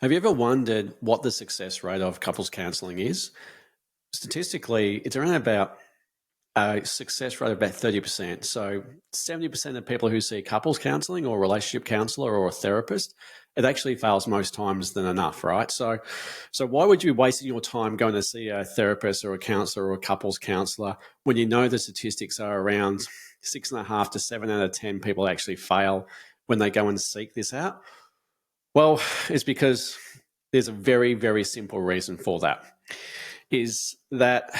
Have you ever wondered what the success rate of couples counselling is? Statistically, it's around about a success rate of about 30%. So 70% of people who see couples counselling or a relationship counsellor or a therapist, it actually fails most times than enough, right? So why would you be wasting your time going to see a therapist or a counsellor or a couples counsellor when you know the statistics are around 6.5 to 7 out of 10 people actually fail when they go and seek this out? Well, it's because there's a very, very simple reason for that, is that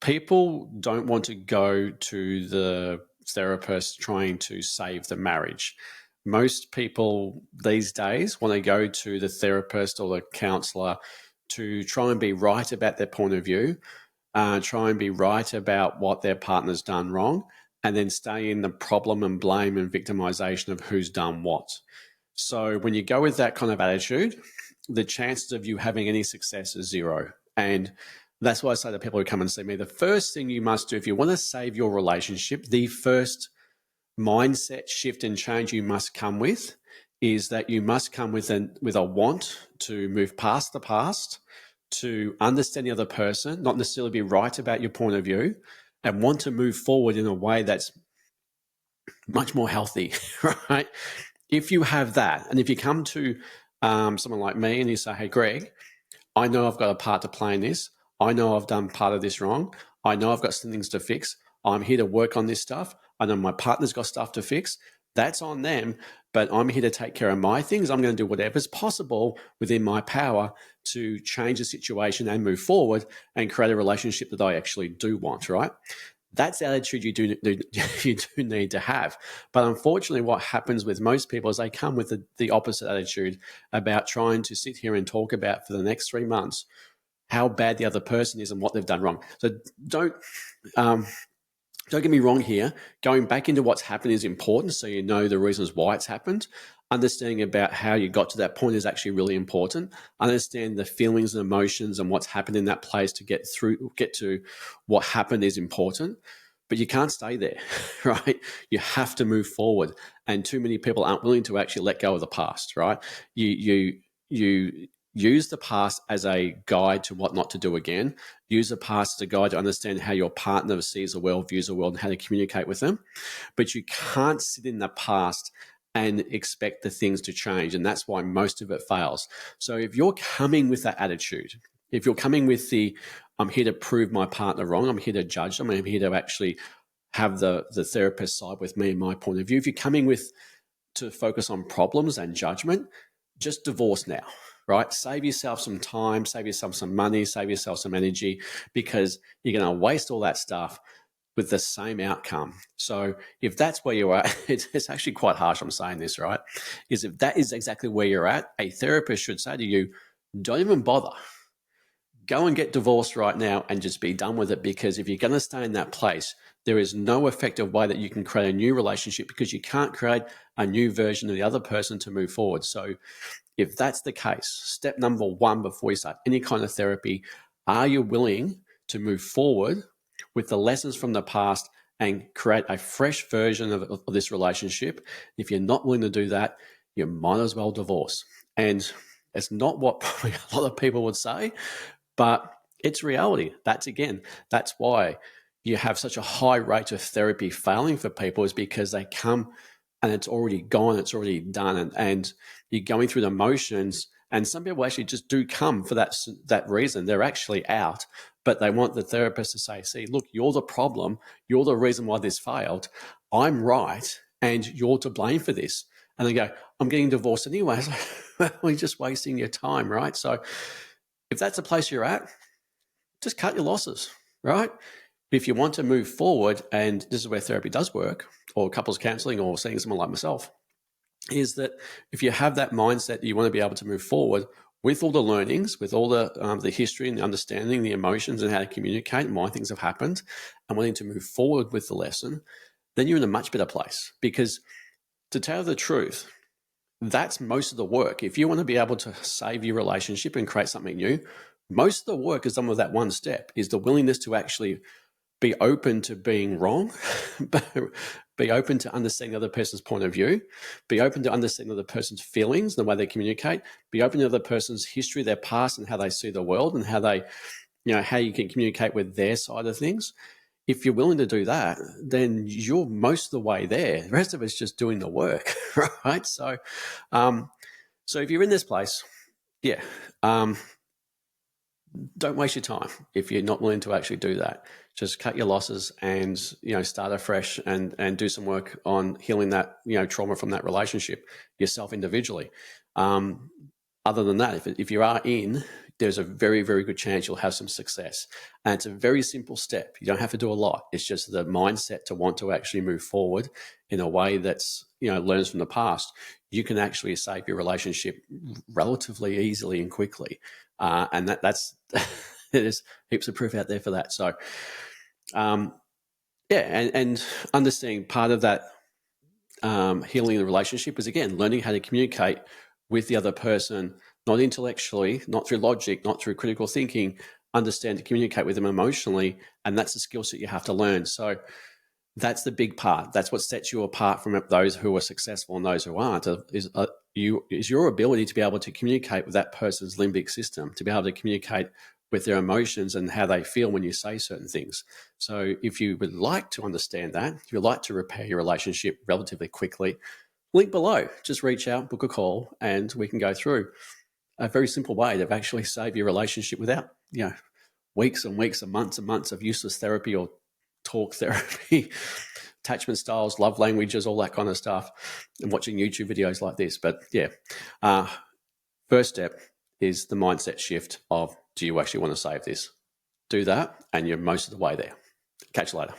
people don't want to go to the therapist trying to save the marriage. Most people these days want to go to the therapist or the counselor to try and be right about their point of view, try and be right about what their partner's done wrong, and then stay in the problem and blame and victimization of who's done what. So when you go with that kind of attitude, the chances of you having any success is zero. And that's why I say to people who come and see me, the first thing you must do if you want to save your relationship, the first mindset shift and change you must come with is that you must come with a want to move past the past, to understand the other person, not necessarily be right about your point of view, and want to move forward in a way that's much more healthy, right? If you have that, and if you come to someone like me and you say, hey, Greg, I know I've got a part to play in this. I know I've done part of this wrong. I know I've got some things to fix. I'm here to work on this stuff. I know my partner's got stuff to fix. That's on them, but I'm here to take care of my things. I'm going to do whatever's possible within my power to change the situation and move forward and create a relationship that I actually do want, right? That's the attitude you do need to have. But unfortunately, what happens with most people is they come with the opposite attitude about trying to sit here and talk about for the next 3 months how bad the other person is and what they've done wrong. So um, don't get me wrong here. Going back into what's happened is important, so you know the reasons why it's happened. Understanding about how you got to that point is actually really important. Understand the feelings and emotions and what's happened in that place to get to what happened is important. But you can't stay there, right? You have to move forward. And too many people aren't willing to actually let go of the past, right? You use the past as a guide to what not to do again. Use the past as a guide to understand how your partner sees the world, views the world, and how to communicate with them. But you can't sit in the past and expect the things to change. And that's why most of it fails. So if you're coming with that attitude, if you're coming with I'm here to prove my partner wrong, I'm here to judge them, I'm here to actually have the therapist side with me and my point of view. If you're coming with to focus on problems and judgment, just divorce now, right? Save yourself some time, save yourself some money, save yourself some energy, because you're going to waste all that stuff with the same outcome. So if that's where you're at, it's actually quite harsh I'm saying this, right? Is if that is exactly where you're at, a therapist should say to you, don't even bother. Go and get divorced right now and just be done with it, because if you're going to stay in that place, there is no effective way that you can create a new relationship, because you can't create a new version of the other person to move forward. So if that's the case, step number one before you start any kind of therapy, are you willing to move forward with the lessons from the past and create a fresh version of this relationship? If you're not willing to do that, you might as well divorce. And it's not what probably a lot of people would say, but it's reality. That's why you have such a high rate of therapy failing for people, is because they come and it's already gone, it's already done, and you're going through the motions. And some people actually just do come for that reason. They're actually out, but they want the therapist to say, see, look, you're the problem. You're the reason why this failed. I'm right, and you're to blame for this. And they go, I'm getting divorced anyway. Well, you're just wasting your time, right? So if that's the place you're at, just cut your losses, right? If you want to move forward, and this is where therapy does work, or couples counseling, or seeing someone like myself, is that if you have that mindset that you want to be able to move forward with all the learnings, with all the history and the understanding, the emotions and how to communicate and why things have happened, and wanting to move forward with the lesson, then you're in a much better place. Because to tell the truth, that's most of the work. If you want to be able to save your relationship and create something new, most of the work is done with that one step, is the willingness to actually be open to being wrong, but Be open to understanding the other person's point of view. Be open to understanding the other person's feelings, the way they communicate. Be open to the other person's history, their past, and how they see the world, and how they, how you can communicate with their side of things. If you're willing to do that, then you're most of the way there. The rest of it's just doing the work, right? So, so if you're in this place, don't waste your time if you're not willing to actually do that. Just cut your losses and start afresh and do some work on healing that trauma from that relationship yourself individually. Other than that, if you are in, there's a very, very good chance you'll have some success. And it's a very simple step. You don't have to do a lot. It's just the mindset to want to actually move forward in a way that's, learns from the past. You can actually save your relationship relatively easily and quickly. And that's, there's heaps of proof out there for that. So, and understanding part of that healing the relationship is, again, learning how to communicate with the other person, not intellectually, not through logic, not through critical thinking, understand to communicate with them emotionally. And that's a skill set you have to learn. So that's the big part. That's what sets you apart from those who are successful and those who aren't, is your ability to be able to communicate with that person's limbic system, to be able to communicate with their emotions and how they feel when you say certain things. So if you would like to understand that, if you'd like to repair your relationship relatively quickly, link below. Just reach out, book a call, and we can go through a very simple way to actually save your relationship without, weeks and weeks and months of useless therapy or talk therapy, attachment styles, love languages, all that kind of stuff, and watching YouTube videos like this. But first step is the mindset shift of, do you actually want to save this? Do that, and you're most of the way there. Catch you later.